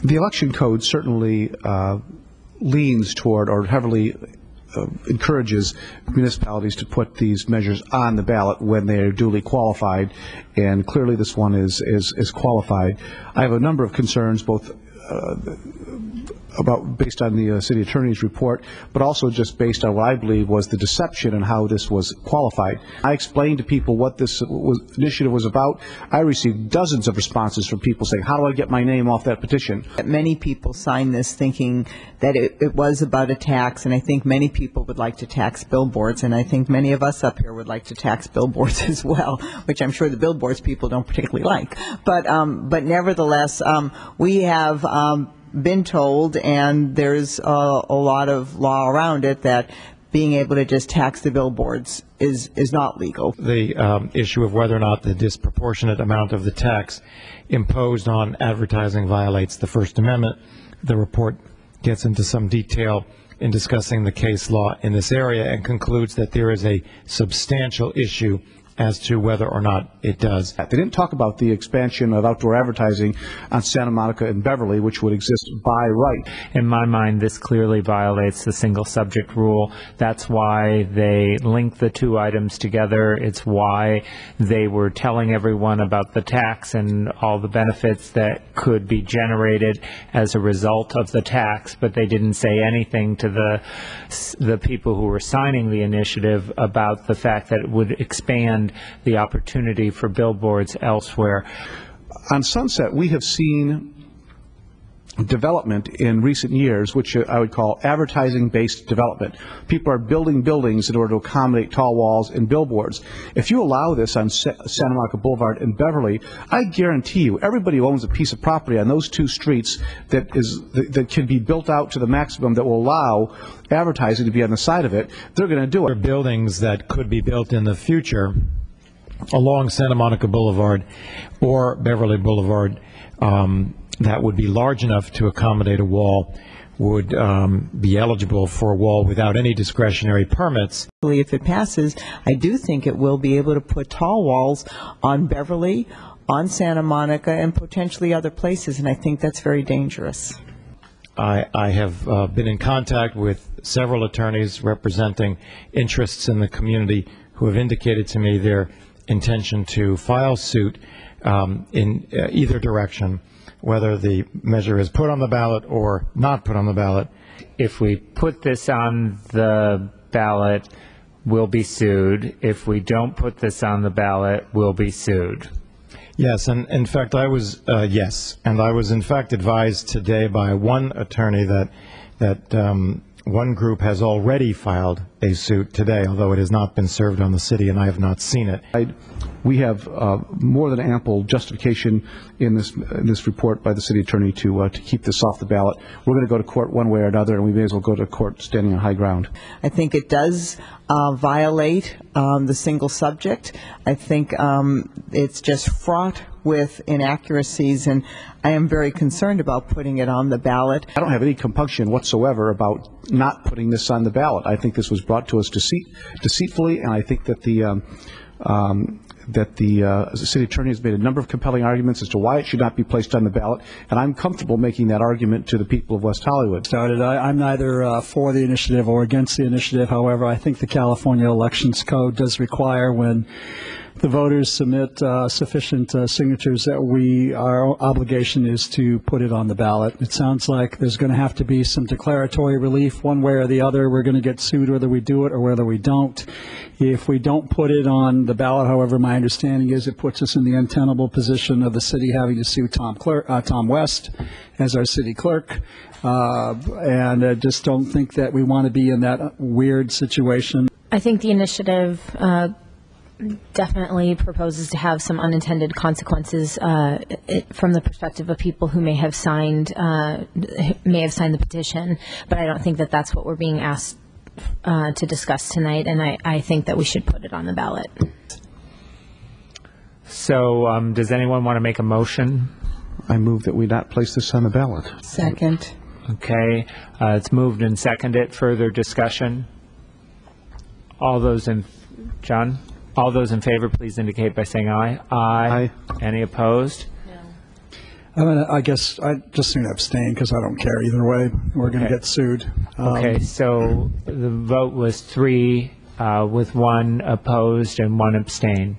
The election code certainly leans toward or heavily encourages municipalities to put these measures on the ballot when they are duly qualified, and clearly this one is qualified. I have a number of concerns, both based on the city attorney's report, but also just based on what I believe was the deception and how this was qualified. I explained to people what this initiative was about. I received dozens of responses from people saying, how do I get my name off that petition? Many people signed this thinking that it was about a tax, and I think many people would like to tax billboards, and I think many of us up here would like to tax billboards as well, which I'm sure the billboards people don't particularly like. But nevertheless, we have been told, and there's a lot of law around it, that being able to just tax the billboards is not legal. The issue of whether or not the disproportionate amount of the tax imposed on advertising violates the First Amendment. The report gets into some detail in discussing the case law in this area and concludes that there is a substantial issue as to whether or not it does. They didn't talk about the expansion of outdoor advertising on Santa Monica and Beverly, which would exist by right. In my mind, this clearly violates the single subject rule. That's why they linked the two items together. It's why they were telling everyone about the tax and all the benefits that could be generated as a result of the tax, but they didn't say anything to the people who were signing the initiative about the fact that it would expand the opportunity for billboards elsewhere. On Sunset, we have seen development in recent years, which I would call advertising-based development. People are building buildings in order to accommodate tall walls and billboards. If you allow this on Santa Monica Boulevard and Beverly, I guarantee you everybody who owns a piece of property on those two streets that can be built out to the maximum that will allow advertising to be on the side of it, they're going to do it. There are buildings that could be built in the future along Santa Monica Boulevard or Beverly Boulevard that would be large enough to accommodate a wall, would be eligible for a wall without any discretionary permits. If it passes, I do think it will be able to put tall walls on Beverly, on Santa Monica, and potentially other places, and I think that's very dangerous. I have been in contact with several attorneys representing interests in the community who have indicated to me their intention to file suit in either direction, whether the measure is put on the ballot or not put on the ballot. If we put this on the ballot, we'll be sued. If we don't put this on the ballot, we'll be sued. Yes, and in fact, I was in fact advised today by one attorney that one group has already filed a suit today, although it has not been served on the city, and I have not seen it. We have more than ample justification in this report by the city attorney to keep this off the ballot. We're going to go to court one way or another, and we may as well go to court standing on high ground. I think it does violate the single subject. I think it's just fraught with inaccuracies, and I am very concerned about putting it on the ballot. I don't have any compunction whatsoever about not putting this on the ballot. I think this was brought to us deceitfully, and I think that the city attorney has made a number of compelling arguments as to why it should not be placed on the ballot, and I'm comfortable making that argument to the people of West Hollywood. I'm neither for the initiative or against the initiative. However, I think the California Elections Code does require, when the voters submit sufficient signatures, that our obligation is to put it on the ballot. It sounds like there's going to have to be some declaratory relief one way or the other. We're going to get sued whether we do it or whether we don't. If we don't put it on the ballot, however, my understanding is it puts us in the untenable position of the city having to sue Tom West as our city clerk. And I just don't think that we want to be in that weird situation. I think the initiative definitely proposes to have some unintended consequences from the perspective of people who may have signed the petition, but I don't think that that's what we're being asked to discuss tonight, and I think that we should put it on the ballot. So does anyone want to make a motion? I move that we not place this on the ballot. Second. Okay, it's moved and seconded. Further discussion? All those in favor, please indicate by saying aye. Aye. Any opposed? No. I guess I just going to abstain because I don't care either way. We're going to get sued. Okay, so the vote was 3 with 1 opposed and 1 abstain.